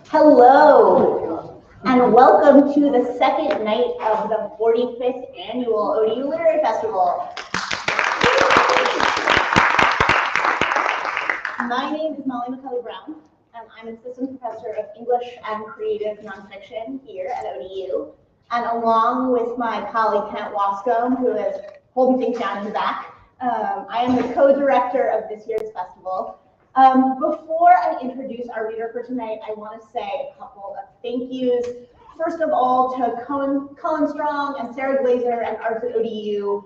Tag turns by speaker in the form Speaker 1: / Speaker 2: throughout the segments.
Speaker 1: Hello, and welcome to the second night of the 45th Annual ODU Literary Festival. My name is Molly McCullough-Brown, and I'm an assistant professor of English and creative nonfiction here at ODU. And along with my colleague Kent Wascombe, who is holding things down in the back, I am the co-director of this year's festival. Before I introduce our reader for tonight, I want to say a couple of thank yous. First of all, to Colin Strong and Sarah Glazer and Arts at ODU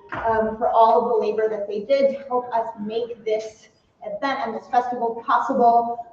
Speaker 1: for all of the labor that they did to help us make this event and this festival possible.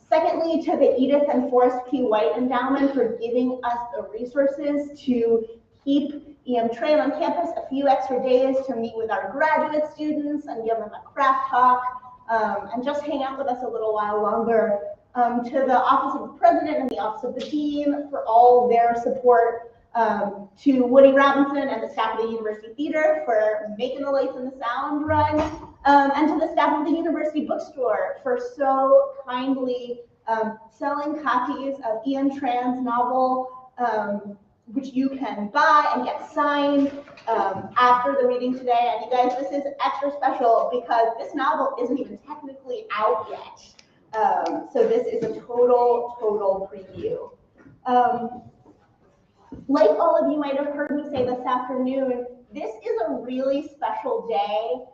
Speaker 1: Secondly, to the Edith and Forrest P. White Endowment for giving us the resources to keep Tran on campus a few extra days to meet with our graduate students and give them a craft talk. And just hang out with us a little while longer. To the Office of the President and the Office of the Dean for all their support. To Woody Robinson and the staff of the University Theater for making the lights and the sound run. And to the staff of the University Bookstore for so kindly selling copies of Ian Tran's novel, which you can buy and get signed after the reading today. And you guys, this is extra special because this novel isn't even technically out yet. So this is a total preview. Like all of you might have heard me say this afternoon, this is a really special day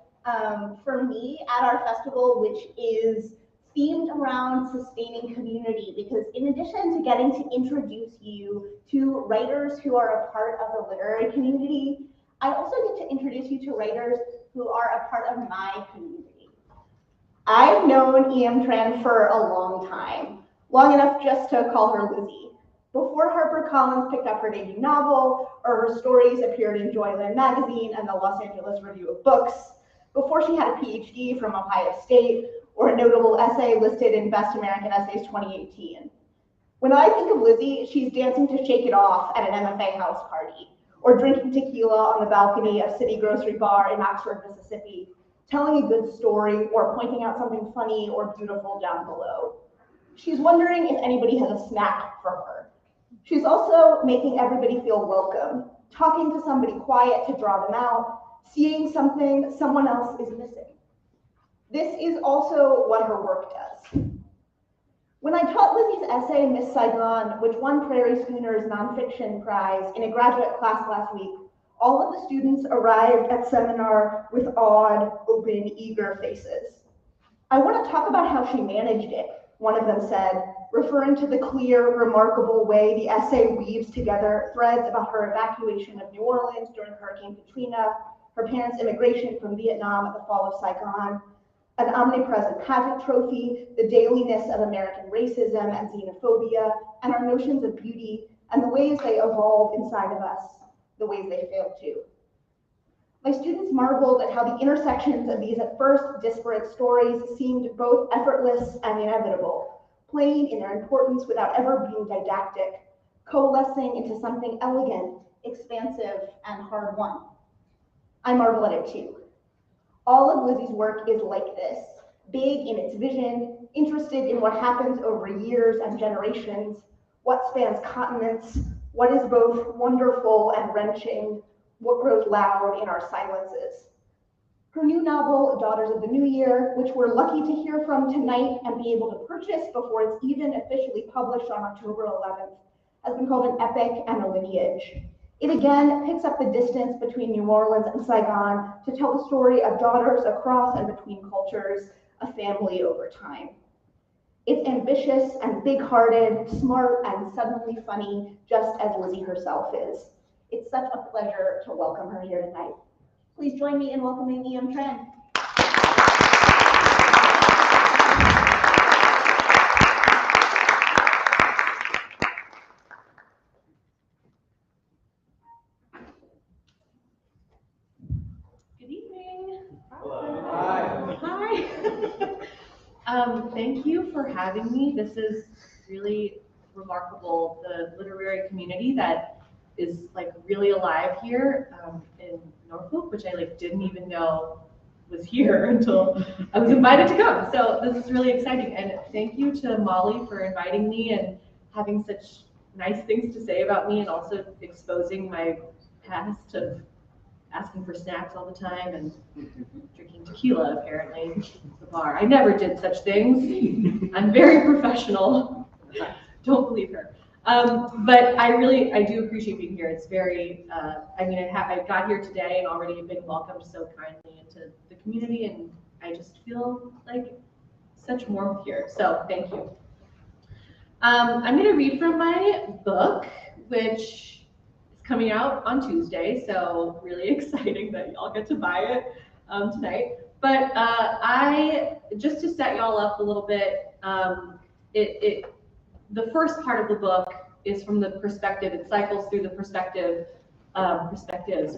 Speaker 1: for me at our festival, which is themed around sustaining community, because in addition to getting to introduce you to writers who are a part of the literary community, I also get to introduce you to writers who are a part of my community. I've known E.M. Tran for a long time, long enough just to call her Lizzie. Before HarperCollins picked up her debut novel, or her stories appeared in Joyland magazine and the Los Angeles Review of Books, before she had a PhD from Ohio State, or a notable essay listed in Best American Essays 2018. When I think of Lizzie, she's dancing to Shake It Off at an MFA house party, or drinking tequila on the balcony of City Grocery Bar in Oxford, Mississippi, telling a good story or pointing out something funny or beautiful down below. She's wondering if anybody has a snack for her. She's also making everybody feel welcome, talking to somebody quiet to draw them out, seeing something someone else is missing. This is also what her work does. When I taught Lizzie's essay, Miss Saigon, which won Prairie Schooner's nonfiction prize in a graduate class last week, all of the students arrived at seminar with awed, open, eager faces. I want to talk about how she managed it, one of them said, referring to the clear, remarkable way the essay weaves together threads about her evacuation of New Orleans during Hurricane Katrina, her parents' immigration from Vietnam at the fall of Saigon, an omnipresent pageant trophy, the dailiness of American racism and xenophobia, and our notions of beauty, and the ways they evolve inside of us, the ways they fail to. My students marveled at how the intersections of these at first disparate stories seemed both effortless and inevitable, playing in their importance without ever being didactic, coalescing into something elegant, expansive, and hard-won. I marvel at it too. All of Lizzie's work is like this, big in its vision, interested in what happens over years and generations, what spans continents, what is both wonderful and wrenching, what grows loud in our silences. Her new novel, Daughters of the New Year, which we're lucky to hear from tonight and be able to purchase before it's even officially published on October 11th, has been called an epic and a lineage. It again picks up the distance between New Orleans and Saigon to tell the story of daughters across and between cultures, a family over time. It's ambitious and big-hearted, smart and suddenly funny, just as Lizzie herself is. It's such a pleasure to welcome her here tonight. Please join me in welcoming Tran.
Speaker 2: Good evening.
Speaker 3: Hello. Hi.
Speaker 2: Hi. Thank you for having me. This is really remarkable. The literary community that is like really alive here in Norfolk, which I didn't even know was here until I was invited to come. So this is really exciting. And thank you to Molly for inviting me and having such nice things to say about me, and also exposing my past of asking for snacks all the time and drinking tequila, apparently, at the bar. I never did such things. I'm very professional. Don't believe her. But I do appreciate being here. It's very, I got here today and already have been welcomed so kindly into the community, and I just feel like such warmth here. So thank you. I'm going to read from my book, which coming out on Tuesday, so really exciting that y'all get to buy it tonight. But just to set y'all up a little bit, the first part of the book is from the perspective, it cycles through the perspectives,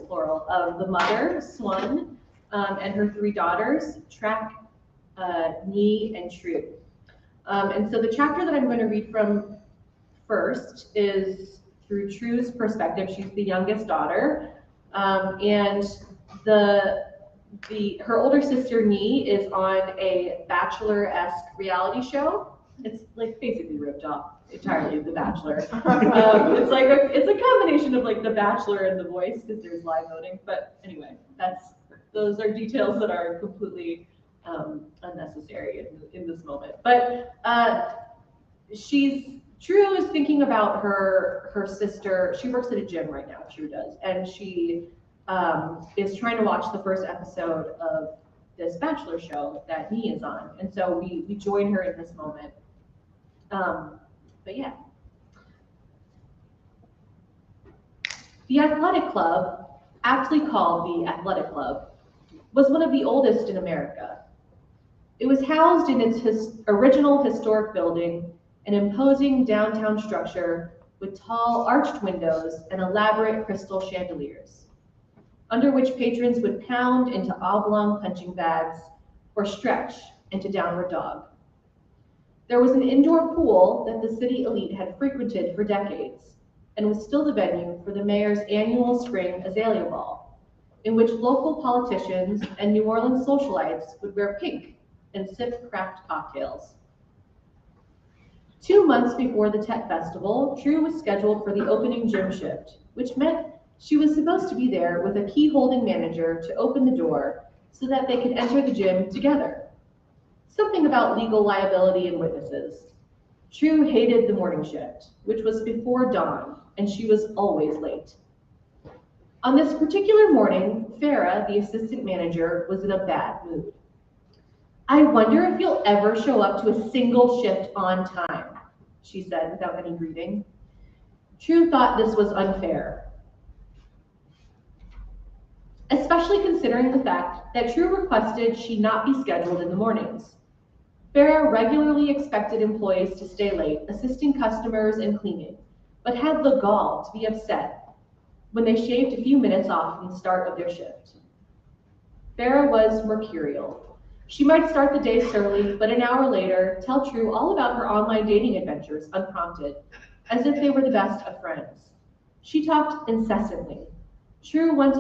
Speaker 2: plural, of the mother, Swan, and her three daughters, Tran, Ni, and Tru. And so the chapter that I'm going to read from first is through Tru's perspective. She's the youngest daughter, and her older sister Ni is on a Bachelor-esque reality show. It's basically ripped off entirely of The Bachelor. It's a combination of The Bachelor and The Voice, because there's live voting. But anyway, those are details that are completely unnecessary in this moment. But Tru is thinking about her sister. She works at a gym right now, Tru does, and she is trying to watch the first episode of this Bachelor show that Ni is on, and so we join her in this moment. But yeah. The athletic club, aptly called the Athletic Club, was one of the oldest in America. It was housed in its original historic building, an imposing downtown structure with tall arched windows and elaborate crystal chandeliers, under which patrons would pound into oblong punching bags or stretch into downward dog. There was an indoor pool that the city elite had frequented for decades, and was still the venue for the mayor's annual spring azalea ball, in which local politicians and New Orleans socialites would wear pink and sip craft cocktails. 2 months before the Tech Festival, Tru was scheduled for the opening gym shift, which meant she was supposed to be there with a key-holding manager to open the door so that they could enter the gym together. Something about legal liability and witnesses. Tru hated the morning shift, which was before dawn, and she was always late. On this particular morning, Farah, the assistant manager, was in a bad mood. "I wonder if you'll ever show up to a single shift on time," she said without any greeting. Tru thought this was unfair, especially considering the fact that Tru requested she not be scheduled in the mornings. Farah regularly expected employees to stay late, assisting customers and cleaning, but had the gall to be upset when they shaved a few minutes off from the start of their shift. Farah was mercurial. She might start the day surly, but an hour later, tell Tru all about her online dating adventures unprompted, as if they were the best of friends. She talked incessantly. Tru once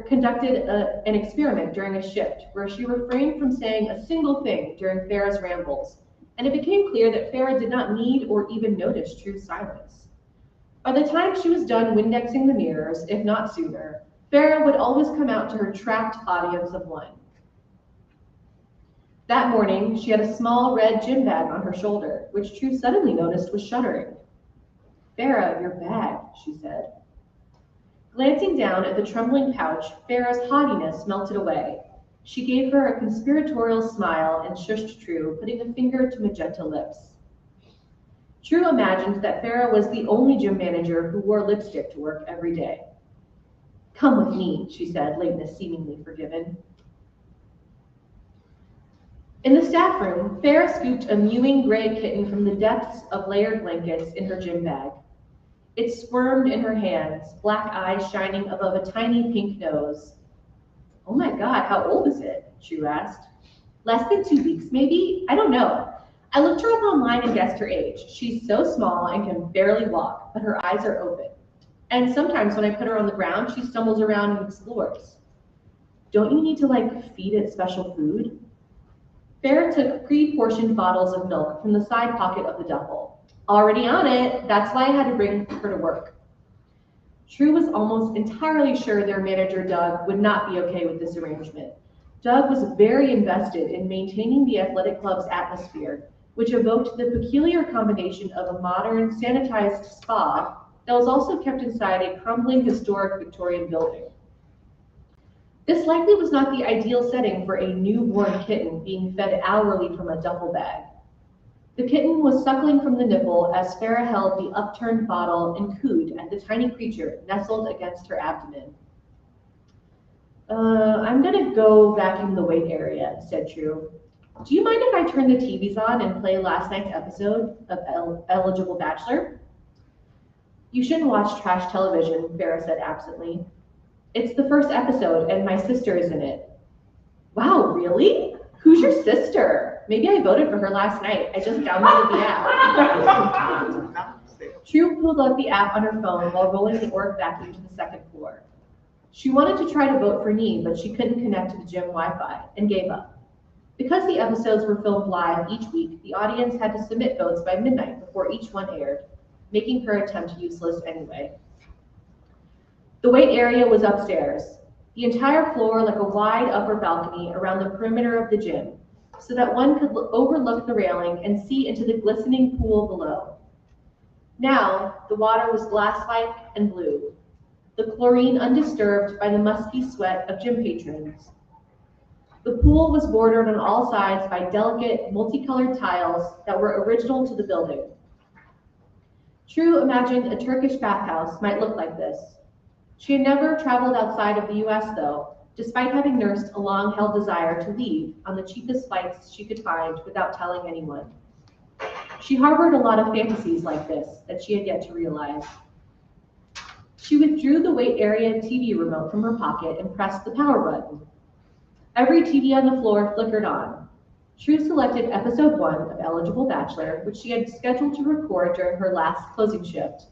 Speaker 2: conducted an experiment during a shift where she refrained from saying a single thing during Farah's rambles, and it became clear that Farah did not need or even notice Tru's silence. By the time she was done Windexing the mirrors, if not sooner, Farah would always come out to her trapped audience of one. That morning, she had a small red gym bag on her shoulder, which Tru suddenly noticed was shuddering. "Farah, your bag," she said. Glancing down at the trembling pouch, Farah's haughtiness melted away. She gave her a conspiratorial smile and shushed True, putting a finger to magenta lips. True imagined that Farah was the only gym manager who wore lipstick to work every day. "Come with me," she said, lateness seemingly forgiven. In the staff room, Farah scooped a mewing gray kitten from the depths of layered blankets in her gym bag. It squirmed in her hands, black eyes shining above a tiny pink nose. "Oh my God, how old is it?" True asked. "Less than 2 weeks, maybe? I don't know. I looked her up online and guessed her age. She's so small and can barely walk, but her eyes are open. And sometimes when I put her on the ground, she stumbles around and explores." "Don't you need to, feed it special food?" Farah took pre-portioned bottles of milk from the side pocket of the duffel. "Already on it. That's why I had to bring her to work." True was almost entirely sure their manager, Doug, would not be okay with this arrangement. Doug was very invested in maintaining the athletic club's atmosphere, which evoked the peculiar combination of a modern, sanitized spa that was also kept inside a crumbling historic Victorian building. This likely was not the ideal setting for a newborn kitten being fed hourly from a duffel bag. The kitten was suckling from the nipple as Farah held the upturned bottle and cooed at the tiny creature nestled against her abdomen. I'm gonna go vacuum the weight area," said True. "Do you mind if I turn the TVs on and play last night's episode of Eligible Bachelor?" "You shouldn't watch trash television," Farah said absently. "It's the first episode and my sister is in it." "Wow, really? Who's your sister? Maybe I voted for her last night. I just downloaded the app." True pulled up the app on her phone while rolling the org vacuum to the second floor. She wanted to try to vote for Neen, but she couldn't connect to the gym Wi-Fi and gave up. Because the episodes were filmed live each week, the audience had to submit votes by midnight before each one aired, making her attempt useless anyway. The weight area was upstairs, the entire floor like a wide upper balcony around the perimeter of the gym, so that one could overlook the railing and see into the glistening pool below. Now, the water was glass-like and blue, the chlorine undisturbed by the musky sweat of gym patrons. The pool was bordered on all sides by delicate, multicolored tiles that were original to the building. True imagined a Turkish bathhouse might look like this. She had never traveled outside of the US, though, despite having nursed a long-held desire to leave on the cheapest flights she could find without telling anyone. She harbored a lot of fantasies like this that she had yet to realize. She withdrew the weight area TV remote from her pocket and pressed the power button. Every TV on the floor flickered on. True selected episode 1 of Eligible Bachelor, which she had scheduled to record during her last closing shift,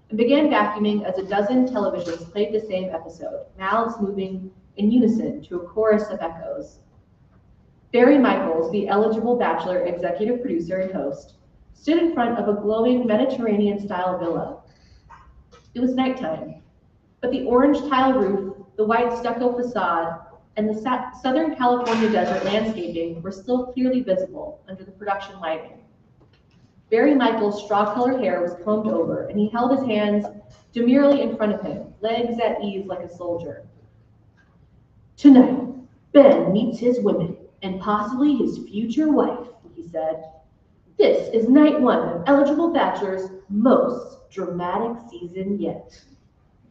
Speaker 2: and began vacuuming as a dozen televisions played the same episode, mouths moving in unison to a chorus of echoes. Barry Michaels, the Eligible Bachelor executive producer and host, stood in front of a glowing Mediterranean-style villa. It was nighttime, but the orange tile roof, the white stucco facade, and the Southern California desert landscaping were still clearly visible under the production lighting. Barry Michaels' straw-colored hair was combed over, and he held his hands demurely in front of him, legs at ease like a soldier. "Tonight, Ben meets his women, and possibly his future wife," he said. "This is night 1 of Eligible Bachelor's most dramatic season yet.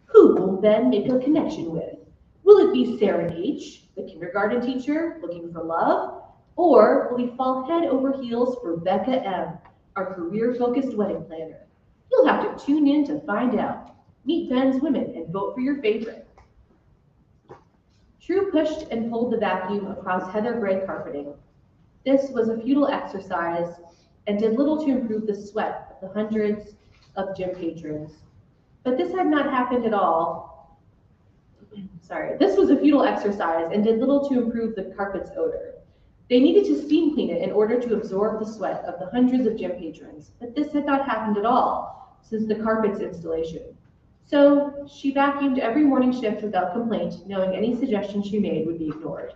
Speaker 2: Who will Ben make a connection with? Will it be Sarah H., the kindergarten teacher looking for love? Or will he fall head over heels for Becca M., our career-focused wedding planner? You'll have to tune in to find out. Meet Ben's women and vote for your favorite." True pushed and pulled the vacuum across heather gray carpeting. This was a futile exercise and did little to improve the sweat of the hundreds of gym patrons. But this had not happened at all. This was a futile exercise and did little to improve the carpet's odor. They needed to steam clean it in order to absorb the sweat of the hundreds of gym patrons, but this had not happened at all since the carpet's installation. So she vacuumed every morning shift without complaint, knowing any suggestion she made would be ignored.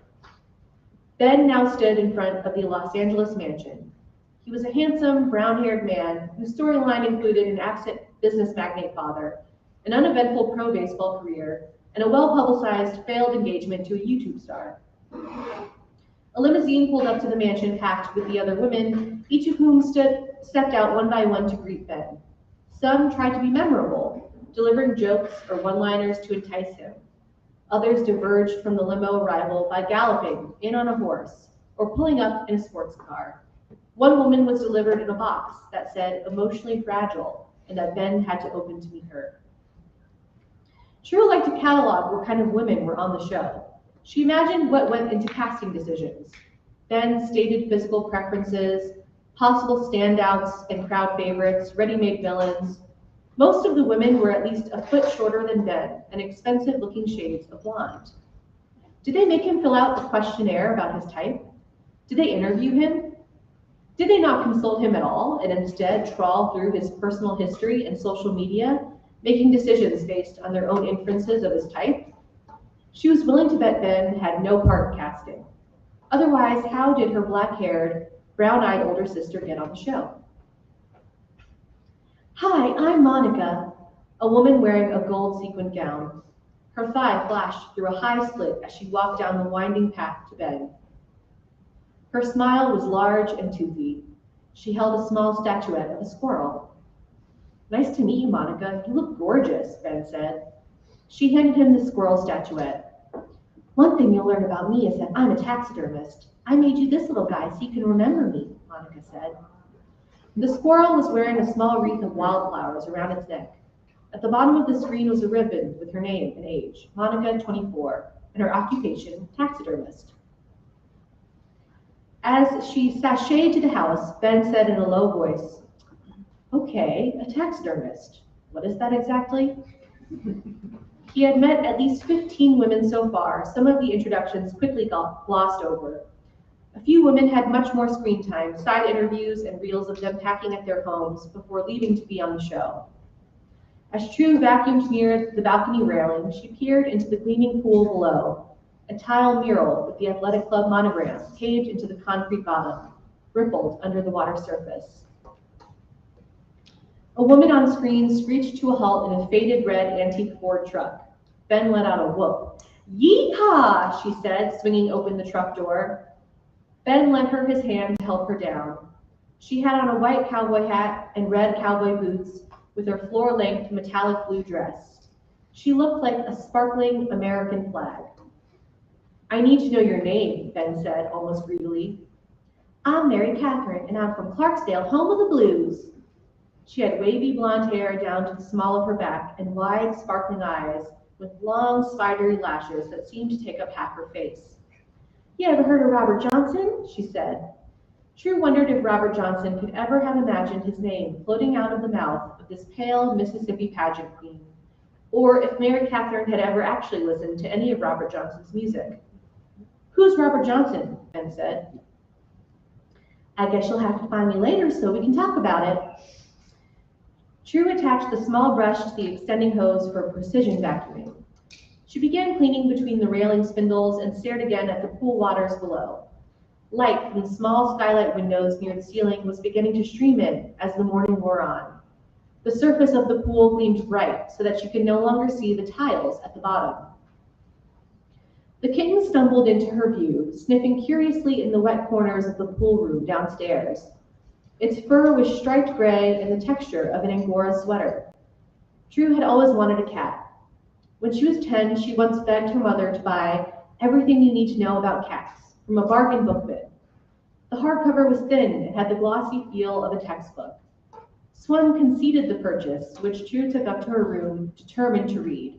Speaker 2: Ben now stood in front of the Los Angeles mansion. He was a handsome, brown-haired man whose storyline included an absent business magnate father, an uneventful pro baseball career, and a well-publicized failed engagement to a YouTube star. A limousine pulled up to the mansion packed with the other women, each of whom stepped out one by one to greet Ben. Some tried to be memorable, delivering jokes or one-liners to entice him. Others diverged from the limo arrival by galloping in on a horse or pulling up in a sports car. One woman was delivered in a box that said emotionally fragile and that Ben had to open to meet her. True liked to catalog what kind of women were on the show. She imagined what went into casting decisions. Ben's stated physical preferences, possible standouts and crowd favorites, ready-made villains. Most of the women were at least a foot shorter than Ben and expensive-looking shades of blonde. Did they make him fill out a questionnaire about his type? Did they interview him? Did they not consult him at all and instead trawl through his personal history and social media, making decisions based on their own inferences of his type? She was willing to bet Ben had no part in casting. Otherwise, how did her black-haired, brown-eyed older sister get on the show? Hi, I'm Monica, a woman wearing a gold sequined gown. Her thigh flashed through a high split as she walked down the winding path to Ben. Her smile was large and toothy. She held a small statuette of a squirrel. Nice to meet you, Monica. You look gorgeous, Ben said. She handed him the squirrel statuette. One thing you'll learn about me is that I'm a taxidermist. I made you this little guy so you can remember me, Monica said. The squirrel was wearing a small wreath of wildflowers around its neck. At the bottom of the screen was a ribbon with her name and age, Monica, 24, and her occupation, taxidermist. As she sashayed to the house, Ben said in a low voice, "Okay, a taxidermist. What is that exactly?" He had met at least 15 women so far. Some of the introductions quickly got glossed over. A few women had much more screen time, side interviews and reels of them packing at their homes before leaving to be on the show. As True vacuumed near the balcony railing, she peered into the gleaming pool below, a tile mural with the athletic club monogram caved into the concrete bottom, rippled under the water surface. A woman on screen screeched to a halt in a faded red antique Ford truck. Ben let out a whoop. "Yeehaw!" she said, swinging open the truck door. Ben lent her his hand to help her down. She had on a white cowboy hat and red cowboy boots with her floor-length metallic blue dress. She looked like a sparkling American flag. "I need to know your name," Ben said, almost greedily. "I'm Mary Catherine, and I'm from Clarksdale, home of the blues." She had wavy blonde hair down to the small of her back and wide, sparkling eyes with long, spidery lashes that seemed to take up half her face. "You ever heard of Robert Johnson?" she said. True wondered if Robert Johnson could ever have imagined his name floating out of the mouth of this pale Mississippi pageant queen, or if Mary Catherine had ever actually listened to any of Robert Johnson's music. "Who's Robert Johnson?" Ben said. "I guess you'll have to find me later so we can talk about it." True attached the small brush to the extending hose for precision vacuuming. She began cleaning between the railing spindles and stared again at the pool waters below. Light from the small skylight windows near the ceiling was beginning to stream in as the morning wore on. The surface of the pool gleamed bright so that she could no longer see the tiles at the bottom. The kitten stumbled into her view, sniffing curiously in the wet corners of the pool room downstairs. Its fur was striped gray and the texture of an Angora sweater. True had always wanted a cat. When she was 10, she once begged her mother to buy Everything You Need to Know About Cats from a bargain booklet. The hardcover was thin and had the glossy feel of a textbook. Swan conceded the purchase, which True took up to her room, determined to read.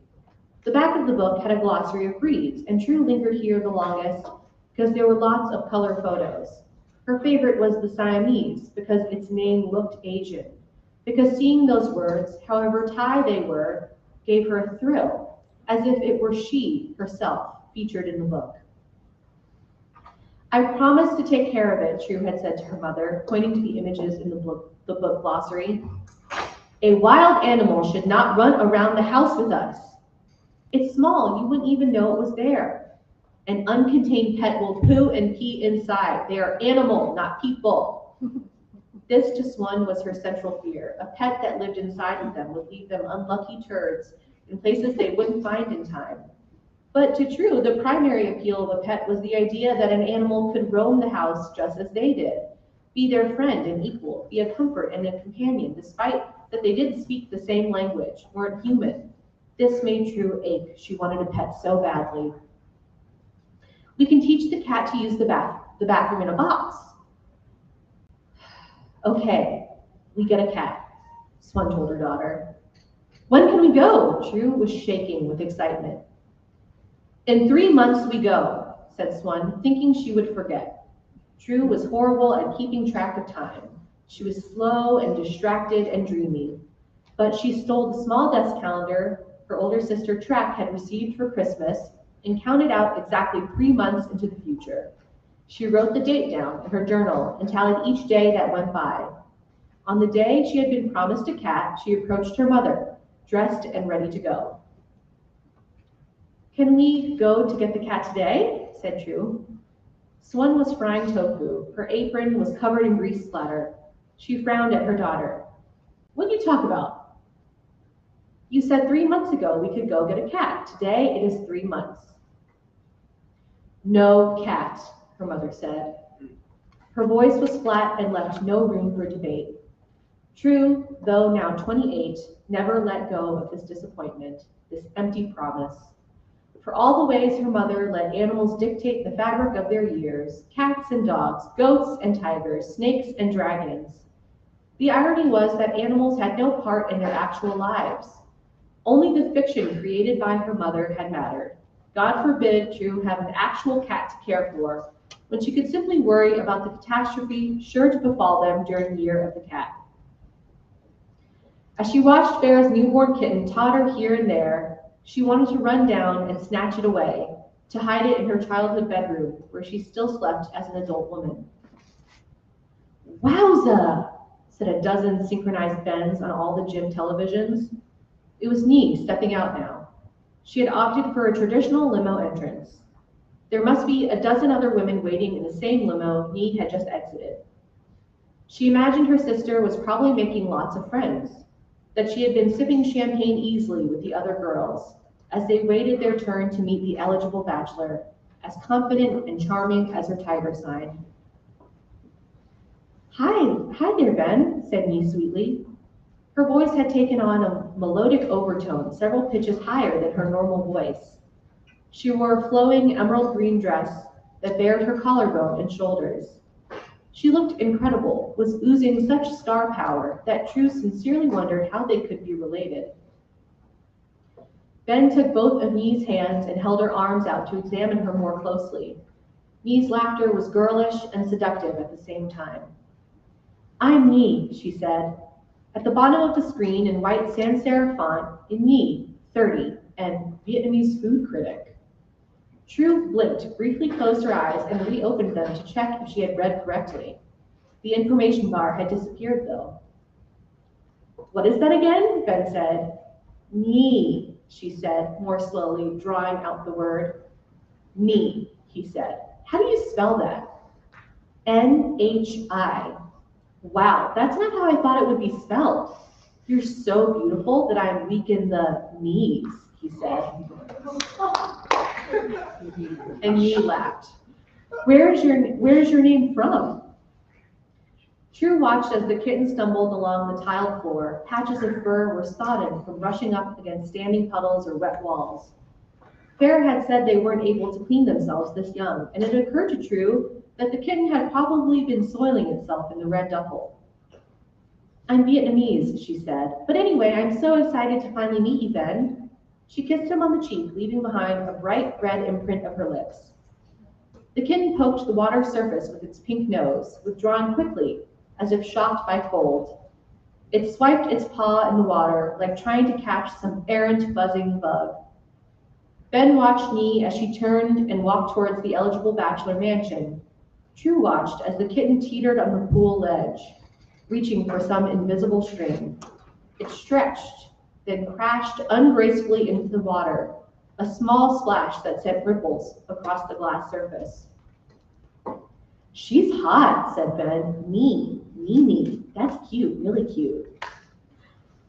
Speaker 2: The back of the book had a glossary of breeds, and True lingered here the longest because there were lots of color photos. Her favorite was the Siamese because its name looked Asian, because seeing those words, however Thai they were, gave her a thrill, as if it were she herself featured in the book. "I promised to take care of it," True had said to her mother, pointing to the images in the book glossary. "A wild animal should not run around the house with us. It's small, you wouldn't even know it was there. An uncontained pet will poo and pee inside. They are animal, not people." This to Swan was her central fear. A pet that lived inside of them would leave them unlucky turds in places they wouldn't find in time. But to True, the primary appeal of a pet was the idea that an animal could roam the house just as they did, be their friend and equal, be a comfort and a companion, despite that they didn't speak the same language, weren't human. This made True ache. She wanted a pet so badly. We can teach the cat to use the bathroom in a box. Okay, we get a cat, Swan told her daughter. When can we go? True was shaking with excitement. In 3 months we go, said Swan, thinking she would forget. True was horrible at keeping track of time. She was slow and distracted and dreamy. But she stole the small desk calendar her older sister Tran had received for Christmas and counted out exactly 3 months into the future. She wrote the date down in her journal and tallied each day that went by. On the day she had been promised a cat, she approached her mother, dressed and ready to go. Can we go to get the cat today? Said True. Swan was frying tofu. Her apron was covered in grease splatter. She frowned at her daughter. What do you talk about? You said 3 months ago we could go get a cat. Today it is 3 months. No cat, her mother said. Her voice was flat and left no room for debate. True, though now 28, never let go of this disappointment, this empty promise. For all the ways her mother let animals dictate the fabric of their years, cats and dogs, goats and tigers, snakes and dragons. The irony was that animals had no part in their actual lives. Only the fiction created by her mother had mattered. God forbid True have an actual cat to care for, when she could simply worry about the catastrophe sure to befall them during the year of the cat. As she watched Bear's newborn kitten totter here and there, she wanted to run down and snatch it away, to hide it in her childhood bedroom, where she still slept as an adult woman. Wowza, said a dozen synchronized bends on all the gym televisions. It was Nee stepping out now. She had opted for a traditional limo entrance. There must be a dozen other women waiting in the same limo Nee had just exited. She imagined her sister was probably making lots of friends, that she had been sipping champagne easily with the other girls as they waited their turn to meet the eligible bachelor, as confident and charming as her tiger sign. Hi there, Ben, said Nee sweetly. Her voice had taken on a melodic overtone several pitches higher than her normal voice. She wore a flowing emerald green dress that bared her collarbone and shoulders. She looked incredible, was oozing such star power that True sincerely wondered how they could be related. Ben took both of Nee's hands and held her arms out to examine her more closely. Nee's laughter was girlish and seductive at the same time. I'm Nee, she said. At the bottom of the screen in white sans serif font, in Nee, 30, and Vietnamese food critic. True blinked, briefly closed her eyes, and reopened them to check if she had read correctly. The information bar had disappeared, though. What is that again? Ben said. Nee, she said, more slowly, drawing out the word. Nee, he said. How do you spell that? N-H-I. Wow, that's not how I thought it would be spelled. You're so beautiful that I'm weak in the knees, he said. And Nee laughed. Where's your name from? True watched as the kitten stumbled along the tiled floor. Patches of fur were sodden from brushing up against standing puddles or wet walls. Bear had said they weren't able to clean themselves this young, and it occurred to True that the kitten had probably been soiling itself in the red duffel. I'm Vietnamese, she said. But anyway, I'm so excited to finally meet you, Ben. She kissed him on the cheek, leaving behind a bright red imprint of her lips. The kitten poked the water surface with its pink nose, withdrawing quickly, as if shocked by cold. It swiped its paw in the water, like trying to catch some errant buzzing bug. Ben watched Nee as she turned and walked towards the eligible bachelor mansion. True watched as the kitten teetered on the pool ledge, reaching for some invisible string. It stretched, then crashed ungracefully into the water, a small splash that sent ripples across the glass surface. She's hot, said Ben. Nee Mimi, that's cute, really cute.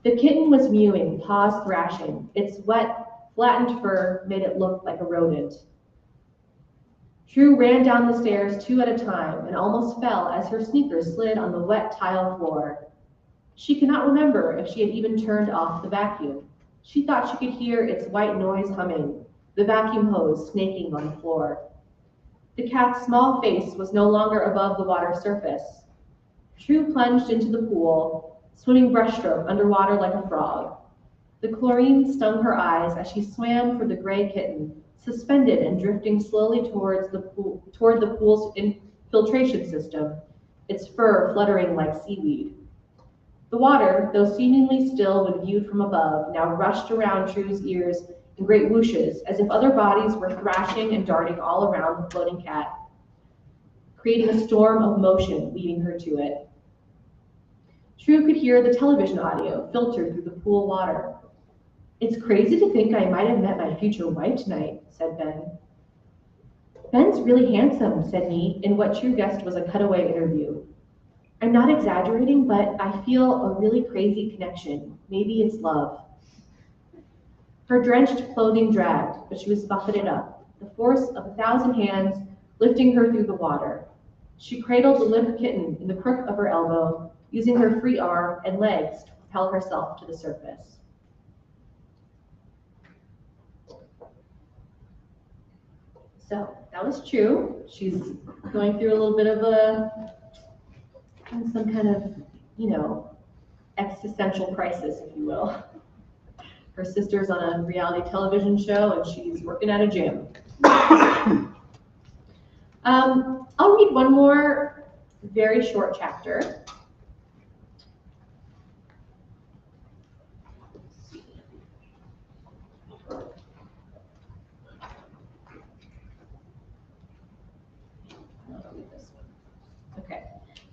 Speaker 2: The kitten was mewing, paws thrashing. Its wet, flattened fur made it look like a rodent. True ran down the stairs 2 at a time and almost fell as her sneakers slid on the wet tile floor. She could not remember if she had even turned off the vacuum. She thought she could hear its white noise humming, the vacuum hose snaking on the floor. The cat's small face was no longer above the water surface. True plunged into the pool, swimming breaststroke underwater like a frog. The chlorine stung her eyes as she swam for the gray kitten, suspended and drifting slowly toward the pool's infiltration system, its fur fluttering like seaweed. The water, though seemingly still when viewed from above, now rushed around True's ears in great whooshes, as if other bodies were thrashing and darting all around the floating cat, creating a storm of motion, leading her to it. True could hear the television audio filtered through the pool water. "It's crazy to think I might have met my future wife tonight," said Ben. "Ben's really handsome," said Nee, in what True guessed was a cutaway interview. "I'm not exaggerating, but I feel a really crazy connection. Maybe it's love." Her drenched clothing dragged, but she was buffeted up, the force of 1,000 hands lifting her through the water. She cradled the limp kitten in the crook of her elbow, using her free arm and legs to propel herself to the surface. So that was True. She's going through a little bit of some kind of, existential crisis, if you will. Her sister's on a reality television show and she's working at a gym. I'll read one more very short chapter. Okay,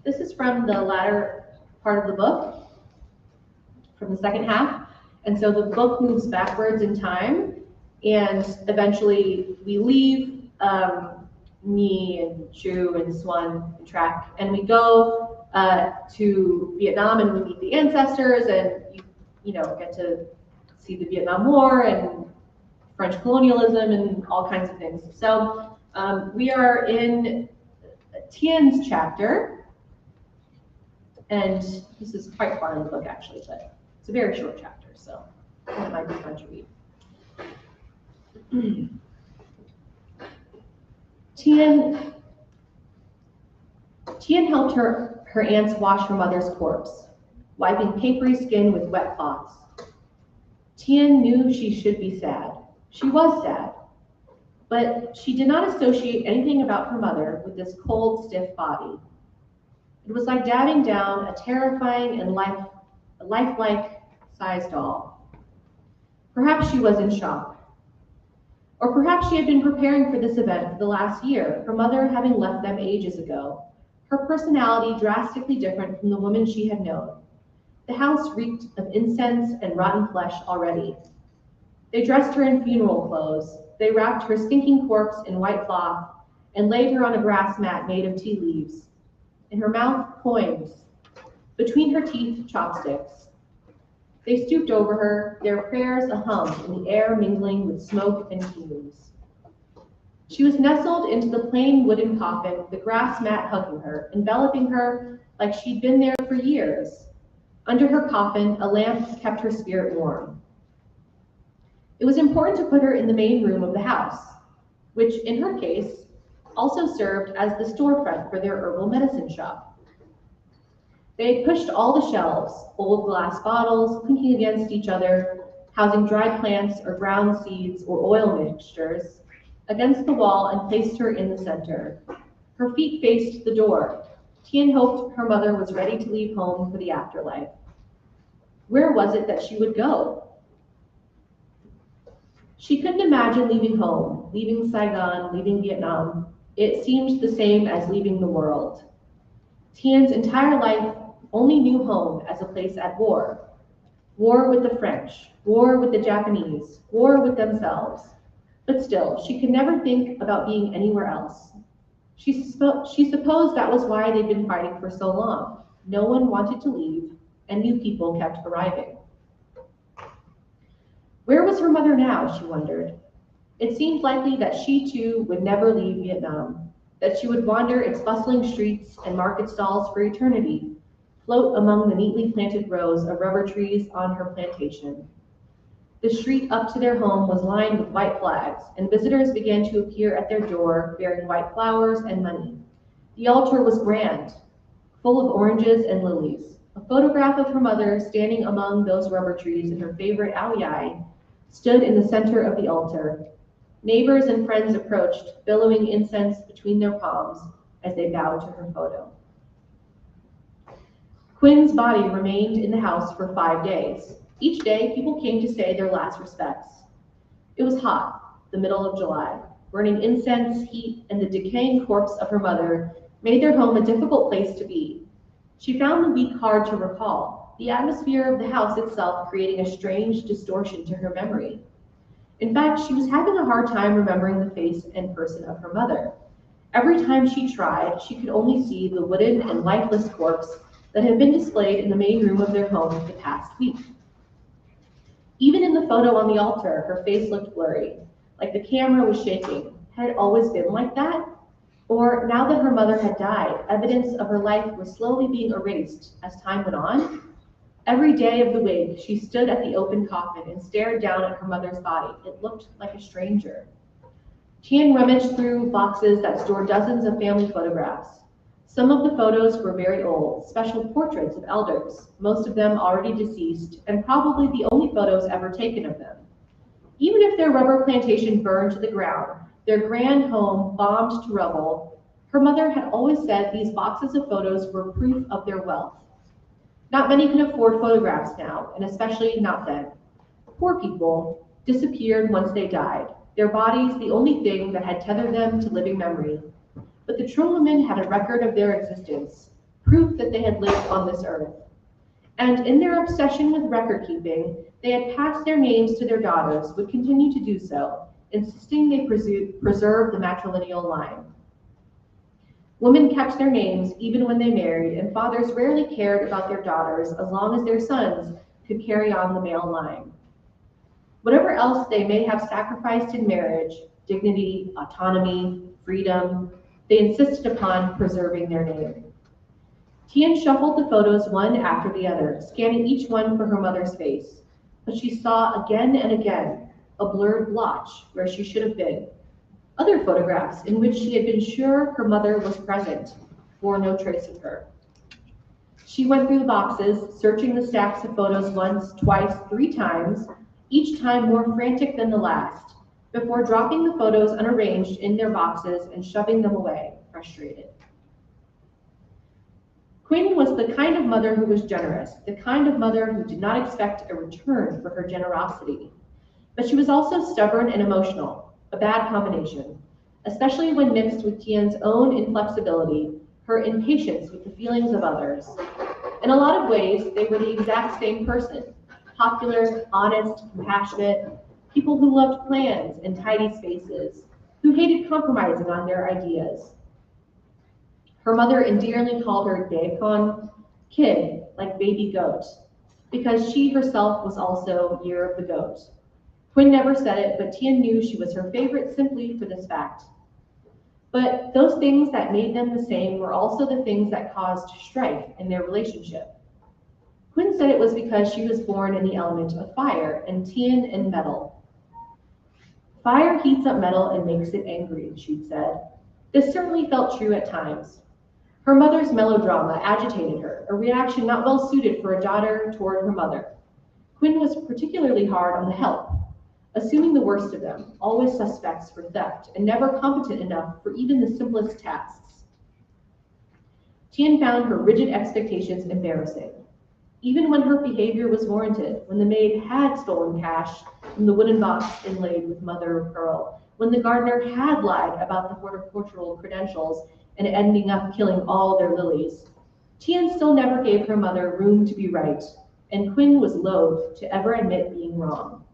Speaker 2: this is from the latter part of the book, from the second half. And so the book moves backwards in time, and eventually we leave me and Chu and Swan and Track, and we go to Vietnam, and we meet the ancestors, and you get to see the Vietnam War and French colonialism and all kinds of things. So we are in Tien's chapter, and this is quite far in the book actually, but it's a very short chapter, so it might be fun to read. Tien helped her aunts wash her mother's corpse, wiping papery skin with wet cloths. Tien knew she should be sad. She was sad, but she did not associate anything about her mother with this cold, stiff body. It was like dabbing down a terrifying and lifelike size doll. Perhaps she was in shock. Or perhaps she had been preparing for this event for the last year, her mother having left them ages ago, her personality drastically different from the woman she had known. The house reeked of incense and rotten flesh already. They dressed her in funeral clothes. They wrapped her stinking corpse in white cloth and laid her on a grass mat made of tea leaves. In her mouth, coins. Between her teeth, chopsticks. They stooped over her, their prayers a hum in the air mingling with smoke and fumes. She was nestled into the plain wooden coffin, the grass mat hugging her, enveloping her like she'd been there for years. Under her coffin, a lamp kept her spirit warm. It was important to put her in the main room of the house, which in her case also served as the storefront for their herbal medicine shop. They had pushed all the shelves, old glass bottles, clinking against each other, housing dried plants or ground seeds or oil mixtures, against the wall and placed her in the center. Her feet faced the door. Tien hoped her mother was ready to leave home for the afterlife. Where was it that she would go? She couldn't imagine leaving home, leaving Saigon, leaving Vietnam. It seemed the same as leaving the world. Tien's entire life only knew home as a place at war. War with the French, war with the Japanese, war with themselves. But still, she could never think about being anywhere else. She supposed that was why they'd been fighting for so long. No one wanted to leave, and new people kept arriving. Where was her mother now, she wondered. It seemed likely that she too would never leave Vietnam, that she would wander its bustling streets and market stalls for eternity, float among the neatly planted rows of rubber trees on her plantation. The street up to their home was lined with white flags, and visitors began to appear at their door bearing white flowers and money. The altar was grand, full of oranges and lilies. A photograph of her mother standing among those rubber trees in her favorite ao stood in the center of the altar. Neighbors and friends approached, billowing incense between their palms as they bowed to her photo. Quinn's body remained in the house for 5 days. Each day, people came to say their last respects. It was hot, the middle of July. Burning incense, heat, and the decaying corpse of her mother made their home a difficult place to be. She found the week hard to recall, the atmosphere of the house itself creating a strange distortion to her memory. In fact, she was having a hard time remembering the face and person of her mother. Every time she tried, she could only see the wooden and lifeless corpse that had been displayed in the main room of their home the past week. Even in the photo on the altar, her face looked blurry, like the camera was shaking. Had it always been like that? Or now that her mother had died, evidence of her life was slowly being erased as time went on? Every day of the week, she stood at the open coffin and stared down at her mother's body. It looked like a stranger. Tran rummaged through boxes that stored dozens of family photographs. Some of the photos were very old, special portraits of elders, most of them already deceased, and probably the only photos ever taken of them. Even if their rubber plantation burned to the ground, their grand home bombed to rubble, her mother had always said these boxes of photos were proof of their wealth. Not many could afford photographs now, and especially not then. Poor people disappeared once they died, their bodies the only thing that had tethered them to living memory. But the Tran women had a record of their existence, proof that they had lived on this earth. And in their obsession with record keeping, they had passed their names to their daughters, would continue to do so, insisting they preserve the matrilineal line. Women kept their names even when they married, and fathers rarely cared about their daughters as long as their sons could carry on the male line. Whatever else they may have sacrificed in marriage, dignity, autonomy, freedom, they insisted upon preserving their name. Tran shuffled the photos one after the other, scanning each one for her mother's face, but she saw again and again a blurred blotch where she should have been. Other photographs in which she had been sure her mother was present bore no trace of her. She went through the boxes, searching the stacks of photos once, twice, 3 times, each time more frantic than the last, before dropping the photos unarranged in their boxes and shoving them away, frustrated. Quinn was the kind of mother who was generous, the kind of mother who did not expect a return for her generosity. But she was also stubborn and emotional, a bad combination, especially when mixed with Tian's own inflexibility, her impatience with the feelings of others. In a lot of ways, they were the exact same person, popular, honest, compassionate, people who loved plans and tidy spaces, who hated compromising on their ideas. Her mother endearingly called her Daekon, kid, like baby goat, because she herself was also Year of the Goat. Quinn never said it, but Tran knew she was her favorite simply for this fact. But those things that made them the same were also the things that caused strife in their relationship. Quinn said it was because she was born in the element of fire and Tran in metal. Fire heats up metal and makes it angry, she'd said. This certainly felt true at times. Her mother's melodrama agitated her, a reaction not well suited for a daughter toward her mother. Quinn was particularly hard on the help, assuming the worst of them, always suspects for theft, and never competent enough for even the simplest tasks. Tran found her rigid expectations embarrassing. Even when her behavior was warranted, when the maid had stolen cash from the wooden box inlaid with mother of pearl, when the gardener had lied about the horticultural credentials and ending up killing all their lilies, Tran still never gave her mother room to be right, and Quinn was loath to ever admit being wrong.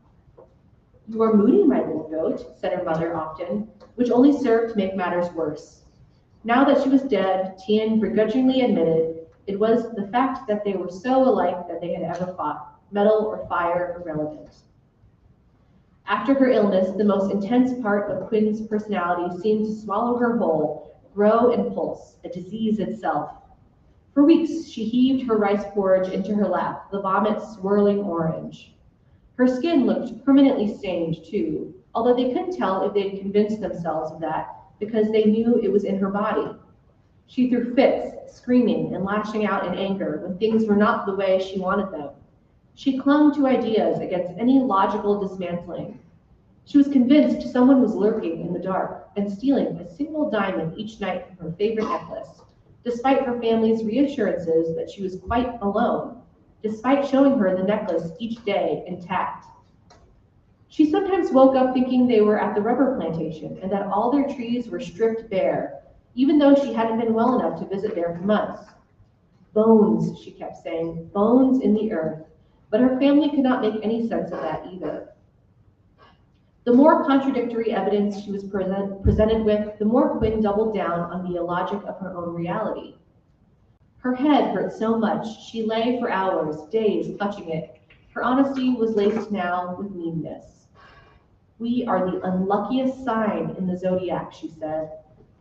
Speaker 2: "You are moody, my little goat," said her mother often, which only served to make matters worse. Now that she was dead, Tran begrudgingly admitted It was the fact that they were so alike that they had ever fought, metal or fire irrelevant. After her illness, the most intense part of Quinn's personality seemed to swallow her whole, grow and pulse, a disease itself. For weeks, she heaved her rice porridge into her lap, the vomit swirling orange. Her skin looked permanently stained, too, although they couldn't tell if they'd convinced themselves of that because they knew it was in her body. She threw fits, screaming and lashing out in anger when things were not the way she wanted them. She clung to ideas against any logical dismantling. She was convinced someone was lurking in the dark and stealing a single diamond each night from her favorite necklace, despite her family's reassurances that she was quite alone, despite showing her the necklace each day intact. She sometimes woke up thinking they were at the rubber plantation and that all their trees were stripped bare, even though she hadn't been well enough to visit there for months. Bones, she kept saying, bones in the earth, but her family could not make any sense of that either. The more contradictory evidence she was presented with, the more Quinn doubled down on the illogic of her own reality. Her head hurt so much, she lay for hours, days, clutching it. Her honesty was laced now with meanness. We are the unluckiest sign in the zodiac, she said.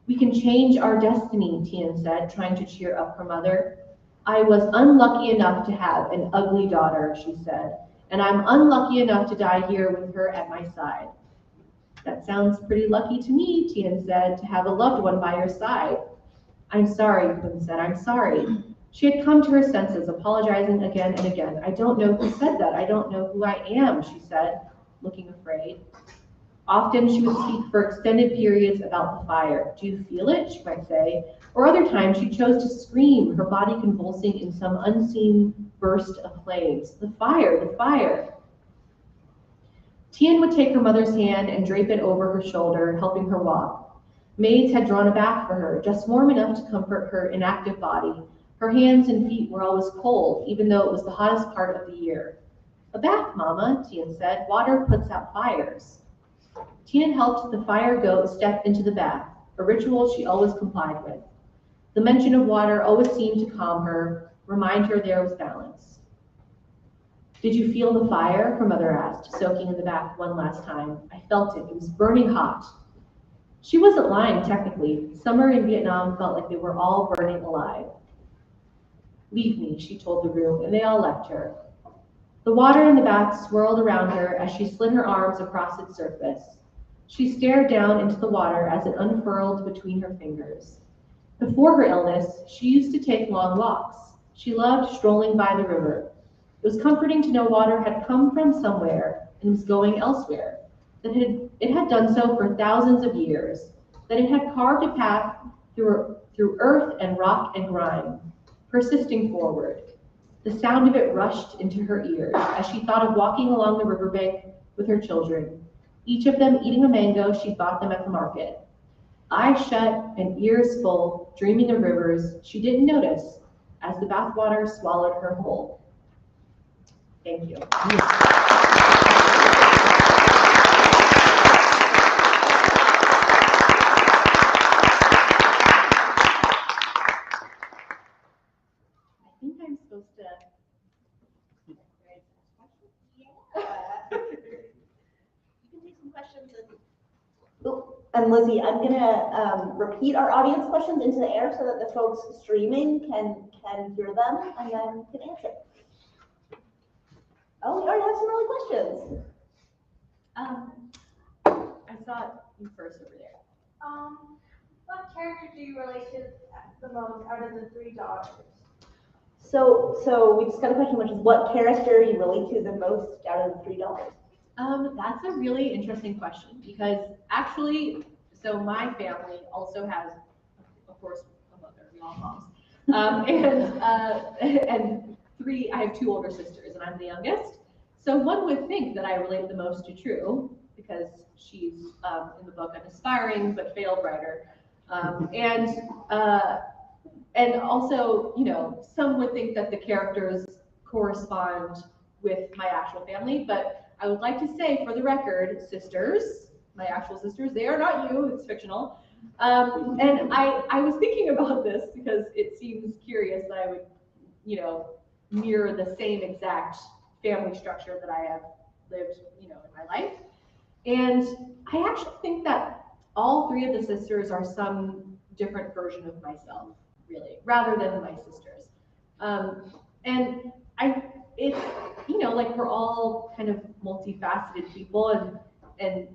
Speaker 2: We can change our destiny, Tran said, trying to cheer up her mother. I was unlucky enough to have an ugly daughter, she said, and I'm unlucky enough to die here with her at my side. That sounds pretty lucky to me, Tran said, to have a loved one by your side. I'm sorry, Quinn said, I'm sorry. She had come to her senses, apologizing again and again. I don't know who said that. I don't know who I am, she said, looking afraid. Often she would speak for extended periods about the fire. Do you feel it, she might say. Or other times she chose to scream, her body convulsing in some unseen burst of flames. The fire, the fire. Tran would take her mother's hand and drape it over her shoulder, helping her walk. Maids had drawn a bath for her, just warm enough to comfort her inactive body. Her hands and feet were always cold, even though it was the hottest part of the year. A bath, Mama, Tran said. Water puts out fires. Tran helped the fire goat step into the bath, a ritual she always complied with. The mention of water always seemed to calm her, remind her there was balance. Did you feel the fire? Her mother asked, soaking in the bath one last time. I felt it. It was burning hot. She wasn't lying, technically. Summer in Vietnam felt like they were all burning alive. Leave me, she told the room, and they all left her. The water in the bath swirled around her as she slid her arms across its surface. She stared down into the water as it unfurled between her fingers. Before her illness, she used to take long walks. She loved strolling by the river. It was comforting to know water had come from somewhere and was going elsewhere, that it had done so for thousands of years, that it had carved a path through earth and rock and grime, persisting forward. The sound of it rushed into her ears as she thought of walking along the riverbank with her children, each of them eating a mango she bought them at the market. Eyes shut and ears full, dreaming of rivers she didn't notice as the bathwater swallowed her whole. Thank you.
Speaker 1: And Lizzie, I'm gonna repeat our audience questions into the air so that the folks streaming can hear them and then can answer. Oh, we already have some early questions.
Speaker 2: I saw you first over there.
Speaker 4: What character do you relate to the most out of the three daughters?
Speaker 1: So we just got a question, which is what character you relate to the most out of the three daughters?
Speaker 2: That's a really interesting question because actually, so my family also has, of course, a mother, we all moms, and I have two older sisters and I'm the youngest. So one would think that I relate the most to True because she's in the book an aspiring but failed writer, and also, you know, some would think that the characters correspond with my actual family, but I would like to say, for the record, sisters, my actual sisters, they are not you, it's fictional. And I was thinking about this because it seems curious that I would, mirror the same exact family structure that I have lived, in my life. And I actually think that all three of the sisters are some different version of myself, really, rather than my sisters. And it's, like we're all kind of multifaceted people, and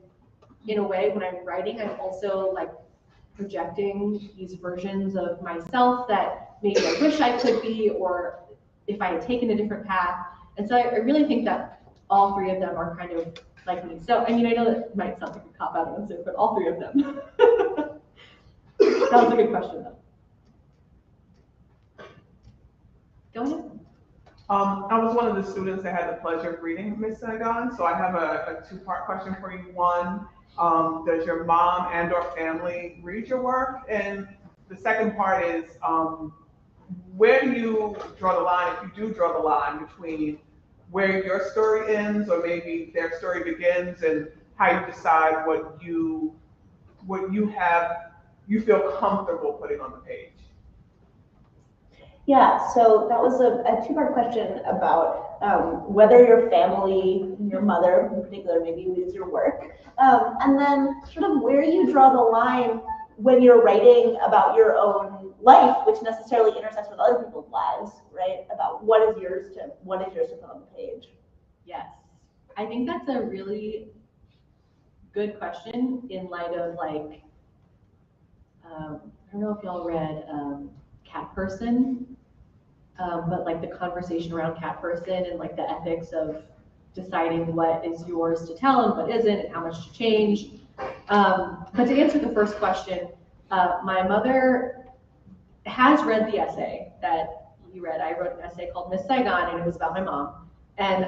Speaker 2: in a way, when I'm writing, I'm also like projecting these versions of myself that maybe I wish I could be, or if I had taken a different path. And so I really think that all three of them are kind of like me. So, I know that might sound like a cop-out answer, but all three of them. That was a good question, though. Go ahead.
Speaker 3: I was one of the students that had the pleasure of reading Miss Saigon, so I have a two-part question for you. One, does your mom and or family read your work? And the second part is, where do you draw the line, if you do draw the line, between where your story ends or maybe their story begins, and how you decide what you feel comfortable putting on the page?
Speaker 1: Yeah, so that was a two-part question about whether your family, your mother in particular, maybe reads your work, and then sort of where you draw the line when you're writing about your own life, which necessarily intersects with other people's lives, right? About what is yours to put on the page.
Speaker 2: Yes, I think that's a really good question in light of like, I don't know if y'all read Cat Person, but like the conversation around Cat Person and like the ethics of deciding what is yours to tell and what isn't, and how much to change. But to answer the first question, my mother has read the essay that you read. I wrote an essay called Miss Saigon, and it was about my mom. And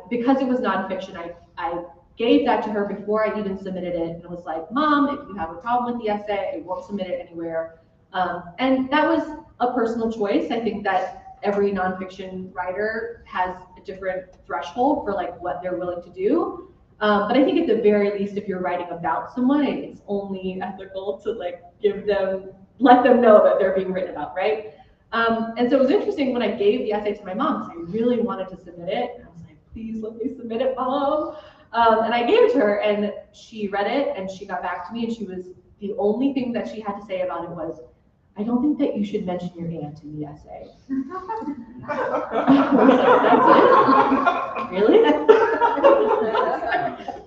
Speaker 2: because it was nonfiction, I gave that to her before I even submitted it, and was like, Mom, if you have a problem with the essay, I won't submit it anywhere. And that was a personal choice. I think that every nonfiction writer has a different threshold for like what they're willing to do. But I think at the very least, if you're writing about someone, it's only ethical to like let them know that they're being written about, right? And so it was interesting when I gave the essay to my mom, because I really wanted to submit it. And I was like, please let me submit it, Mom. And I gave it to her, and she read it, and she got back to me, and the only thing that she had to say about it was, I don't think that you should mention your aunt in the essay. That's it? Really?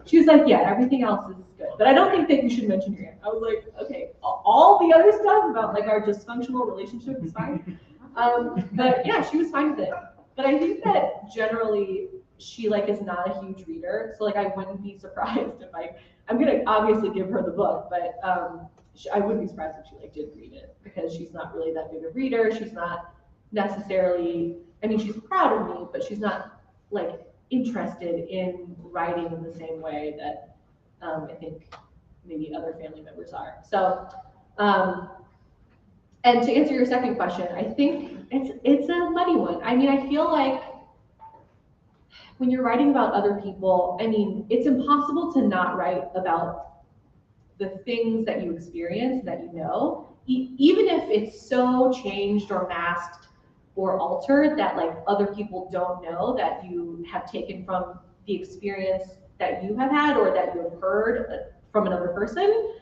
Speaker 2: She was like, yeah, everything else is good, but I don't think that you should mention your aunt. I was like, okay, all the other stuff about like our dysfunctional relationship is fine. But yeah, she was fine with it. But I think that generally she like is not a huge reader, so like I wouldn't be surprised if I'm gonna obviously give her the book, but I wouldn't be surprised if she like did read it, because she's not really that big a reader. She's not necessarily, she's proud of me, but she's not like interested in writing in the same way that I think maybe other family members are. So, and to answer your second question, I think it's a muddy one. I feel like when you're writing about other people, it's impossible to not write about the things that you experience, that you know, even if it's so changed or masked or altered that like other people don't know, that you have taken from the experience that you have had or that you have heard from another person.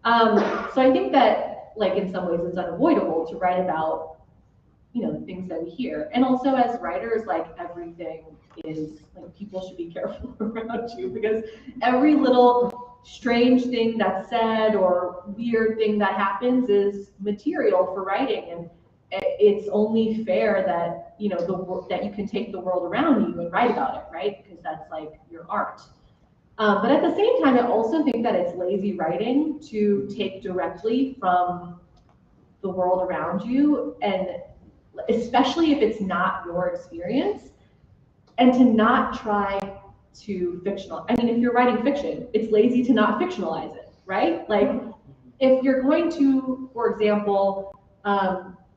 Speaker 2: So I think that like in some ways it's unavoidable to write about, the things that we hear. And also as writers, like everything is like, people should be careful around you, because every little strange thing that's said or weird thing that happens is material for writing, and it's only fair that that you can take the world around you and write about it, right? Because that's like your art. But at the same time, I also think that it's lazy writing to take directly from the world around you, and especially if it's not your experience, and to not try to fictional. If you're writing fiction, it's lazy to not fictionalize it, right? Like if you're going to, for example,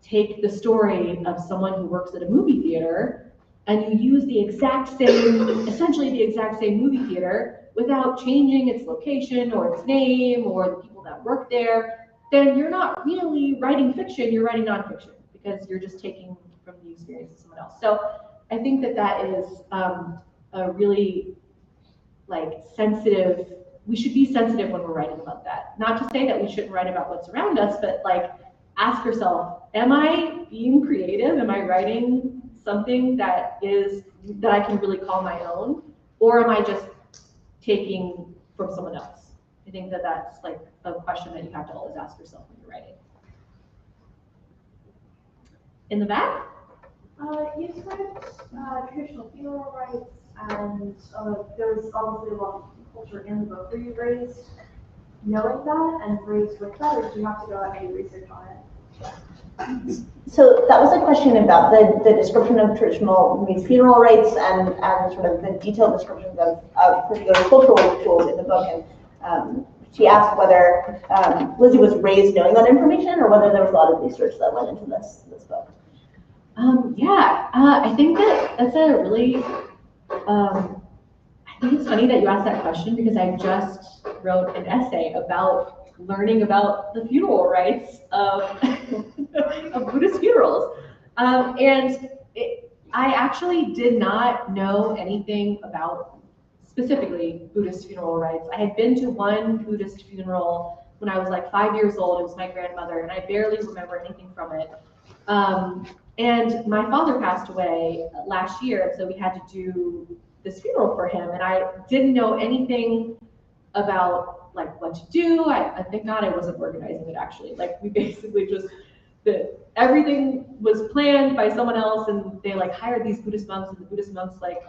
Speaker 2: take the story of someone who works at a movie theater, and you use essentially the exact same movie theater without changing its location or its name or the people that work there, then you're not really writing fiction, you're writing nonfiction, because you're just taking from the experience of someone else. So I think that that is a really like sensitive, we should be sensitive when we're writing about that. Not to say that we shouldn't write about what's around us, but like ask yourself, am I being creative? Am I writing something that I can really call my own? Or am I just taking from someone else? I think that that's like a question that you have to always ask yourself when you're writing. In the back?
Speaker 5: You said traditional funeral rites, and there was obviously a lot of culture in the book. Were you raised knowing that and raised with that, or did you have to go out and do research on it?
Speaker 1: So that was a question about the description of traditional funeral rites and sort of the detailed descriptions of particular cultural rituals in the book. And she asked whether Lizzie was raised knowing that information, or whether there was a lot of research that went into this book.
Speaker 2: I think that's a really, I think it's funny that you asked that question, because I just wrote an essay about learning about the funeral rites of, of Buddhist funerals. I actually did not know anything about specifically Buddhist funeral rites. I had been to one Buddhist funeral when I was like 5 years old. It was my grandmother, and I barely remember anything from it. And my father passed away last year, so we had to do this funeral for him, and I didn't know anything about like what to do. I thank God I wasn't organizing it, actually. Like, we basically just, everything was planned by someone else, and they like hired these Buddhist monks, and the Buddhist monks like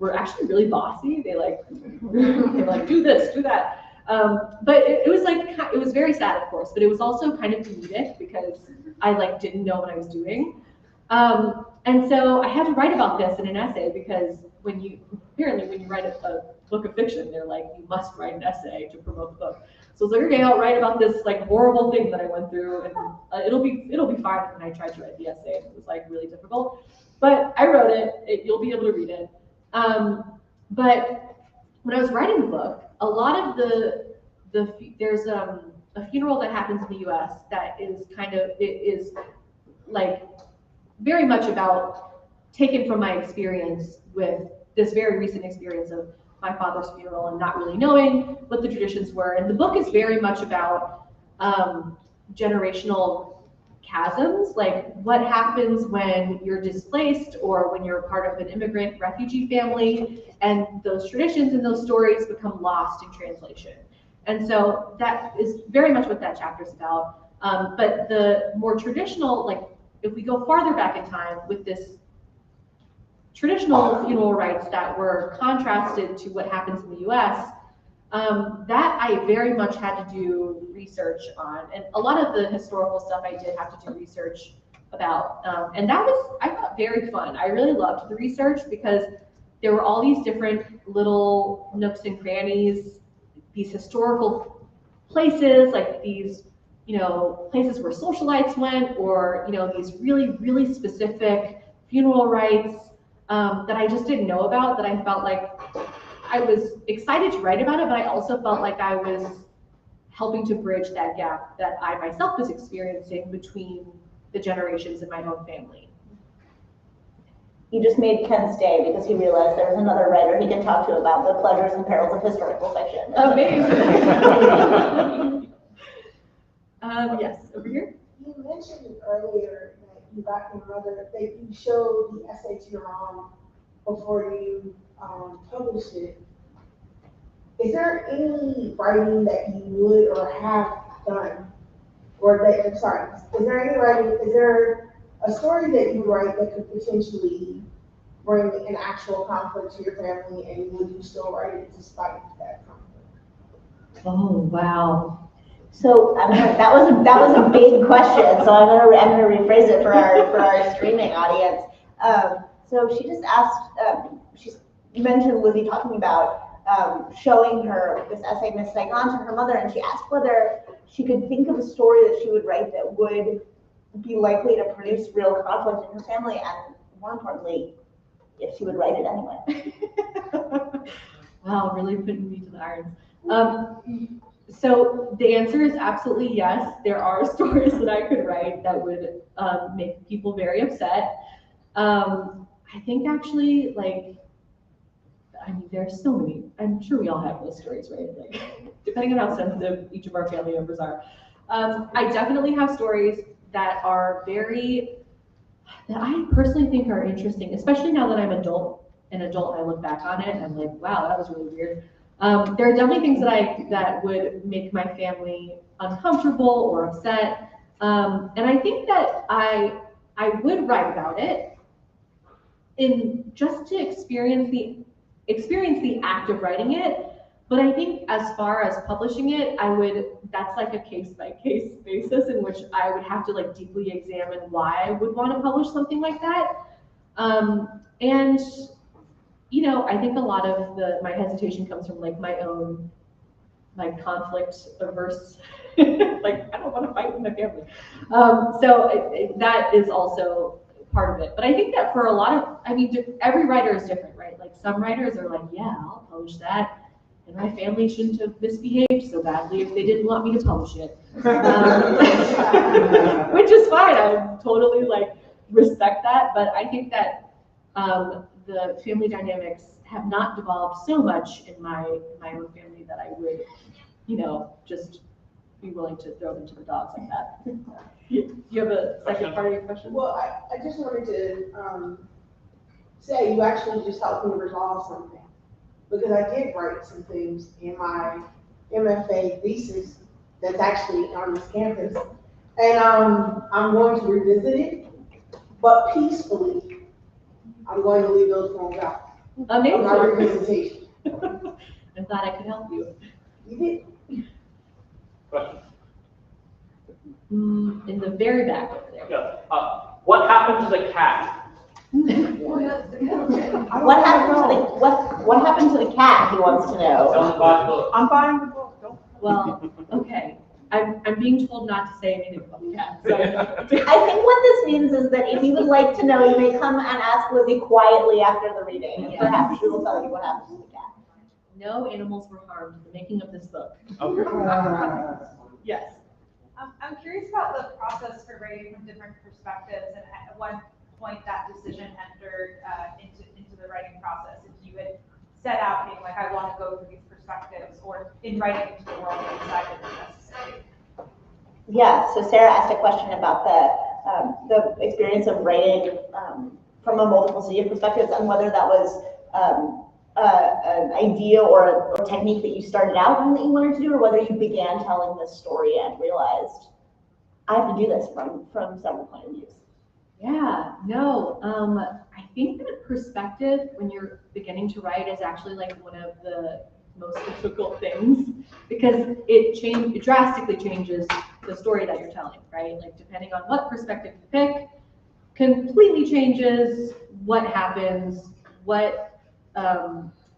Speaker 2: were actually really bossy. They like do this, do that. But it was like, it was very sad, of course, but it was also kind of comedic, because I like didn't know what I was doing. And so I had to write about this in an essay, because apparently when you write a book of fiction, they're like, you must write an essay to promote the book. So I was like, okay, I'll write about this like horrible thing that I went through, and it'll be fine. And I tried to write the essay, and it was like really difficult, but I wrote it. You'll be able to read it. But when I was writing the book, a lot of there's a funeral that happens in the U.S. that is like very much about, taken from my experience with this very recent experience of my father's funeral and not really knowing what the traditions were. And the book is very much about generational chasms, like what happens when you're displaced or when you're part of an immigrant refugee family, and those traditions and those stories become lost in translation. And so that is very much what that chapter is about. But the more traditional, like if we go farther back in time with this traditional funeral rites that were contrasted to what happens in the US, that I very much had to do research on. And a lot of the historical stuff I did have to do research about. And that was, I thought, very fun. I really loved the research, because there were all these different little nooks and crannies, these historical places, like these, places where socialites went, or, these really, really specific funeral rites that I just didn't know about, that I felt like I was excited to write about it, but I also felt like I was helping to bridge that gap that I myself was experiencing between the generations in my own family.
Speaker 1: You just made Ken stay because he realized there was another writer he can talk to about the pleasures and perils of historical fiction.
Speaker 2: Amazing. Yes, over here.
Speaker 6: You mentioned earlier that you got your mother, that you showed the essay to your mom before you published it. Is there any writing that you would or have done, is there a story that you write that could potentially bring an actual conflict to your family, and would you still write it despite that conflict?
Speaker 2: Oh, wow.
Speaker 1: So that was a big question. So I'm gonna rephrase it for our streaming audience. So she just asked. You mentioned Lizzie talking about showing her this essay, Miss Saigon, to her mother, and she asked whether she could think of a story that she would write that would be likely to produce real conflict in her family, and more importantly, if she would write it anyway.
Speaker 2: Wow, really putting me to the irons. So the answer is absolutely yes. There are stories that I could write that would make people very upset. I think actually, like, I mean, there's so many. I'm sure we all have those stories, right? Like, depending on how sensitive each of our family members are. I definitely have stories that are that I personally think are interesting, especially now that I'm an adult and I look back on it and I'm like, wow, that was really weird. There are definitely things that would make my family uncomfortable or upset. And I think that I would write about it in just to experience the act of writing it. But I think as far as publishing it, that's like a case-by-case basis in which I would have to like deeply examine why I would want to publish something like that. And you know, I think a lot of my hesitation comes from like my own like conflict averse, like I don't want to fight with my family. So that is also part of it. But I think that for a lot of, I mean, every writer is different, right? Like some writers are like, yeah, I'll publish that. And my family shouldn't have misbehaved so badly if they didn't want me to publish it. Which is fine. I totally like respect that. But I think that the family dynamics have not developed so much in my own family that I would, you know, just be willing to throw them to the dogs like that. You have a second part of your question?
Speaker 6: Well, I just wanted to say you actually just helped me resolve something. Because I did write some things in my MFA thesis that's actually on this campus. And I'm going to revisit it, but peacefully. I'm going to leave those poems out.
Speaker 2: Amazing.
Speaker 6: My revisitation.
Speaker 2: I'm glad I could help you.
Speaker 6: You did.
Speaker 7: Question?
Speaker 2: In the very back over there.
Speaker 7: Yeah. What happened to the cat?
Speaker 1: What happened to the cat, he wants to know.
Speaker 7: Don't buy the book.
Speaker 3: I'm buying the book. Don't.
Speaker 2: Well, okay. I'm being told not to say anything about the cat. So.
Speaker 1: I think what this means is that if you would like to know, you may come and ask Lizzie quietly after the reading. And perhaps she will tell you what happened to the cat.
Speaker 2: No animals were harmed in the making of this book.
Speaker 7: Okay.
Speaker 2: Yes.
Speaker 4: I'm curious about the process for writing from different perspectives, and at one point that decision entered into the writing process. If you had set out being like, I want to go through these perspectives, or in writing into the world, you decided it was necessary.
Speaker 1: Yeah, so Sarah asked a question about the experience of writing from a multiplicity of perspectives and whether that was an idea or a technique that you started out on that you wanted to do, or whether you began telling this story and realized, I have to do this from several point of views.
Speaker 2: Yeah, no, I think that perspective when you're beginning to write is actually like one of the most difficult things because it drastically changes the story that you're telling, right? Like depending on what perspective you pick, completely changes what happens, what,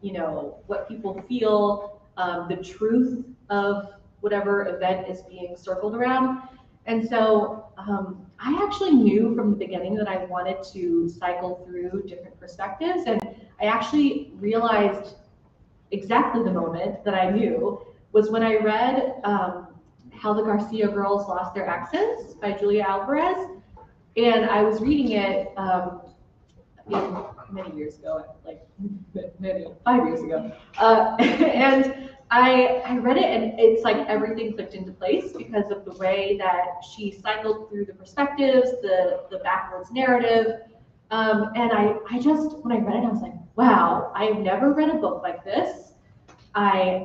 Speaker 2: you know, what people feel, the truth of whatever event is being circled around. And so I actually knew from the beginning that I wanted to cycle through different perspectives. And I actually realized exactly the moment that I knew was when I read How the Garcia Girls Lost Their Accents by Julia Alvarez. And I was reading it many years ago, like maybe 5 years ago. And I read it and it's like everything clicked into place because of the way that she cycled through the perspectives, the backwards narrative. And I just, when I read it, I was like, wow, I've never read a book like this. I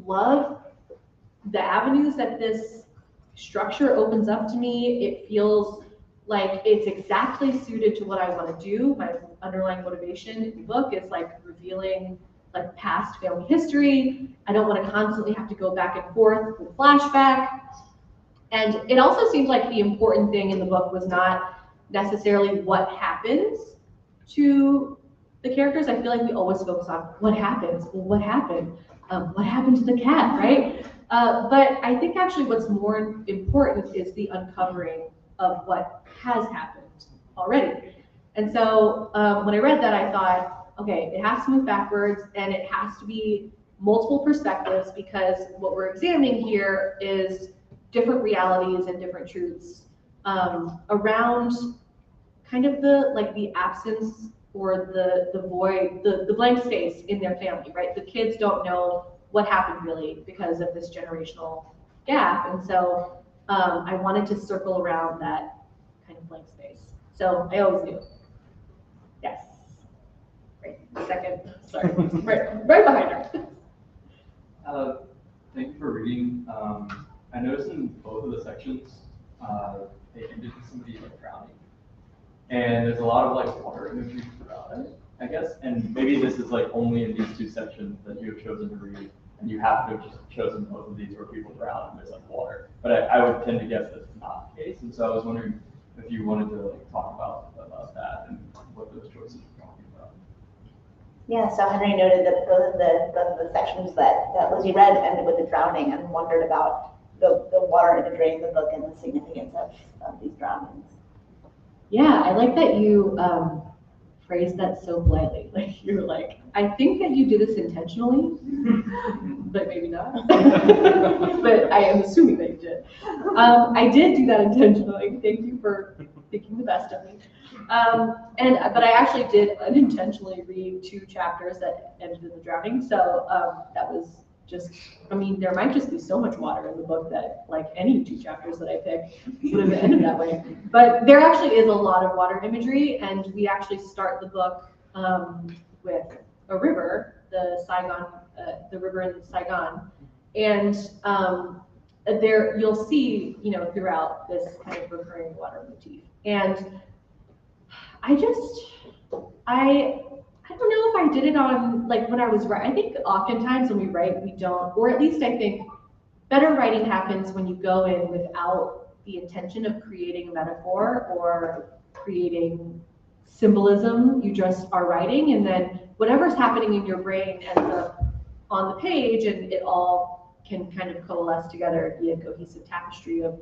Speaker 2: love the avenues that this structure opens up to me. It feels like it's exactly suited to what I want to do. My underlying motivation in the book is like revealing like past family history. I don't want to constantly have to go back and forth with flashback. And it also seems like the important thing in the book was not necessarily what happens to the characters. I feel like we always focus on what happens. Well, what happened? What happened to the cat, right? But I think actually what's more important is the uncovering of what has happened already. And so when I read that, I thought, okay, it has to move backwards and it has to be multiple perspectives, because what we're examining here is different realities and different truths around kind of the absence or the void, the blank space in their family, right? The kids don't know what happened really because of this generational gap. And so I wanted to circle around that kind of blank space. So I always do. Yes. Right. Second. Sorry. right behind her.
Speaker 8: Thank you for reading. I noticed in both of the sections, they ended with somebody like drowning. And there's a lot of like water imagery throughout it, I guess. And maybe this is like only in these two sections that you have chosen to read. And you have to have just chosen both of these where people drown and there's like water. But I would tend to guess that's not the case. And so I was wondering if you wanted to like talk about that and what those choices were talking about.
Speaker 1: Yeah, so Henry noted that both of the sections that Lizzie read ended with the drowning, and wondered about the water imagery in the book and the significance of these drownings.
Speaker 2: Yeah, I like that you phrased that so politely. Like you were like, I think that you did this intentionally, but maybe not. But I am assuming that you did. I did do that intentionally. Thank you for thinking the best of me. But I actually did unintentionally read 2 chapters that ended in the drowning. So that was just, I mean, there might just be so much water in the book that like any 2 chapters that I picked would have ended that way. But there actually is a lot of water imagery, and we actually start the book with a river, the Saigon, the river in Saigon, and there you'll see, you know, throughout this kind of recurring water motif. And I don't know if I did it on, like, when I was writing. I think oftentimes when we write, we don't, or at least I think better writing happens when you go in without the intention of creating a metaphor or creating symbolism. You just are writing, and then whatever's happening in your brain ends up on the page, and it all can kind of coalesce together and be a cohesive tapestry of,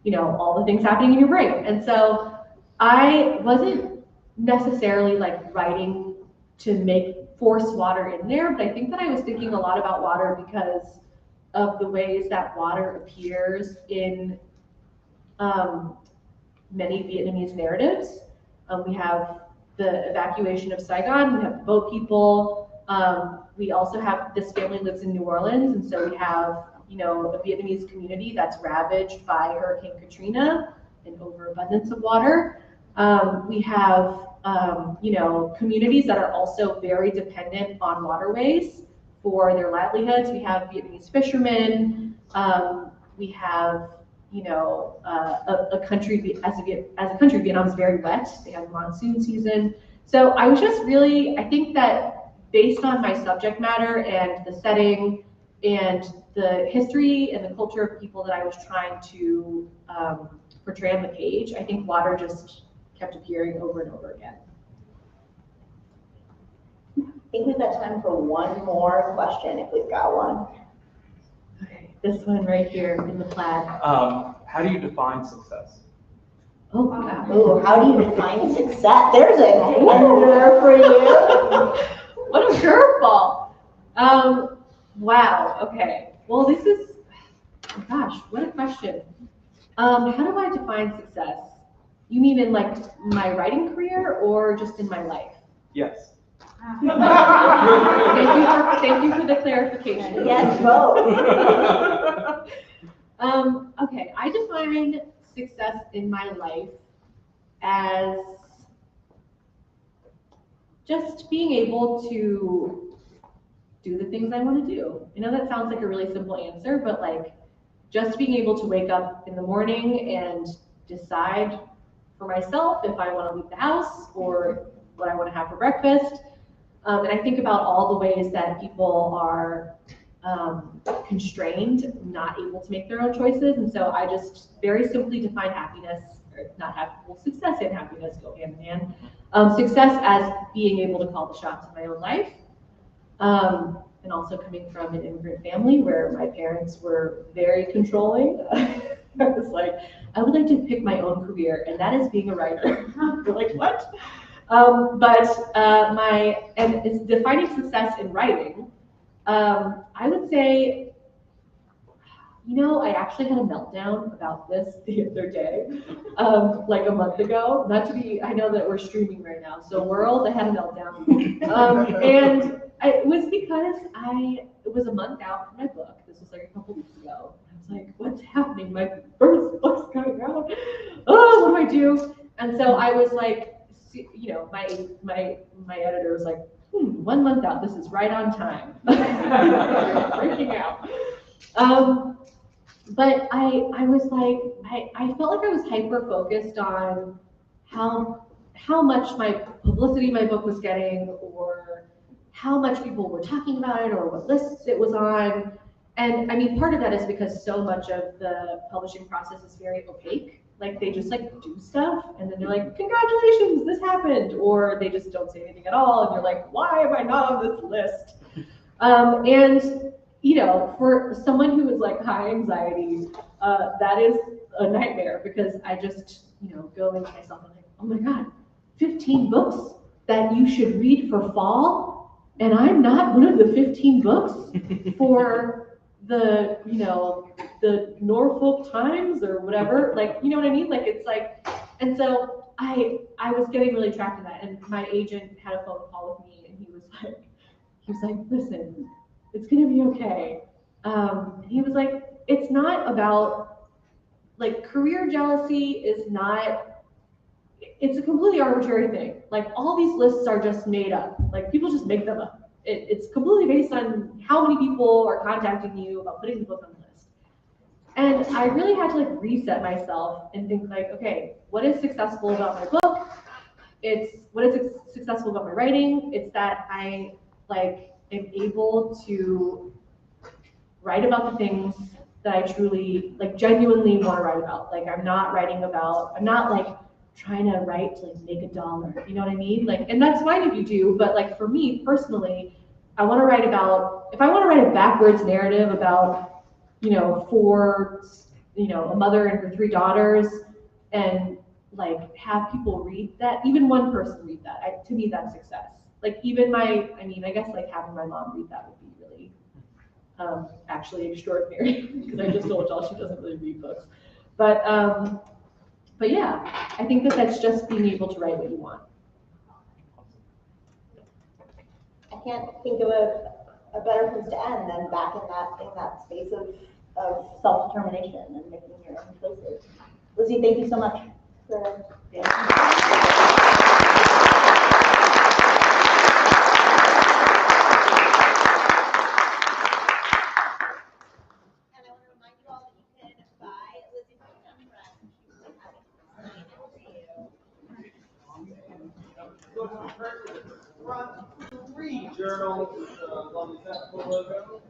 Speaker 2: you know, all the things happening in your brain. And so I wasn't necessarily like writing to force water in there, but I think that I was thinking a lot about water because of the ways that water appears in many Vietnamese narratives. We have the evacuation of Saigon, we have the boat people, we also have, this family lives in New Orleans, and so we have, you know, a Vietnamese community that's ravaged by Hurricane Katrina, an overabundance of water. We have, you know, communities that are also very dependent on waterways for their livelihoods. We have Vietnamese fishermen. We have, you know, a country, as a country, Vietnam is very wet. They have monsoon season. So I was just really, I think that based on my subject matter and the setting and the history and the culture of people that I was trying to portray on the page, I think water just kept appearing over and over again.
Speaker 1: I think we've got time for one more question, if we've got one.
Speaker 2: Okay, this one right here in the plaid.
Speaker 9: How do you define success?
Speaker 2: Oh, wow.
Speaker 1: Ooh, how do you define success? There's a wonder for you.
Speaker 2: What a curveball. Wow, okay. Well, this is, oh gosh, what a question. How do I define success? You mean in like my writing career or just in my life?
Speaker 9: Yes.
Speaker 2: Thank you for the clarification.
Speaker 1: Yes, both.
Speaker 2: Okay, I define success in my life as just being able to do the things I want to do. I know that sounds like a really simple answer, but like just being able to wake up in the morning and decide for myself if I want to leave the house or what I want to have for breakfast. And I think about all the ways that people are constrained, not able to make their own choices. And so I just very simply define happiness, or not happiness, well, success and happiness go hand in hand. Success as being able to call the shots in my own life. And also coming from an immigrant family where my parents were very controlling. I was like, I would like to pick my own career, and that is being a writer. You're like, what? And it's defining success in writing I would say, I actually had a meltdown about this the other day, like a month ago. Not to be, I know that we're streaming right now, so world, I had a meltdown. And it was because it was a month out from my book. This was like a couple weeks ago. I was like, what's happening? My first book's coming out. Oh, what do I do? And so I was like, my editor was like, 1 month out, this is right on time. Freaking out. But I was like, I felt like I was hyper focused on how much my publicity my book was getting, or how much people were talking about it, or what lists it was on. And I mean, part of that is because so much of the publishing process is very opaque. Like they just like do stuff and then they're like, congratulations, this happened, or they just don't say anything at all, and you're like, why am I not on this list? And for someone who is like high anxiety, that is a nightmare, because I just, go into myself and like, oh my God, 15 books that you should read for fall, and I'm not one of the 15 books for the, the Norfolk Times or whatever, like, you know what I mean? Like, it's like, and so I was getting really trapped in that, and my agent had a phone call with me, and he was like, listen, it's gonna be okay. He was like, it's not about, like, career jealousy is not, it's a completely arbitrary thing. Like, all these lists are just made up. Like, people just make them up. It's completely based on how many people are contacting you about putting the book on the list. And I really had to like reset myself and think like, okay, what is successful about my book? What is successful about my writing? It's that I like am able to write about the things that I truly, like, genuinely want to write about. Like, I'm not like trying to write to like make $1. You know what I mean? Like, and that's fine if you do, but like for me personally, I want to write about, if I want to write a backwards narrative about, a mother and her 3 daughters, and like have people read that, even one person read that, to me that's success. Like, even I guess like having my mom read that would be really actually extraordinary, because I just told y'all she doesn't really read books. But yeah, I think that's just being able to write what you want.
Speaker 1: I can't think of a better place to end than back in that space of self-determination and making your own choices. Lizzie, thank you so much for
Speaker 10: Front 3 journals on the technical logo.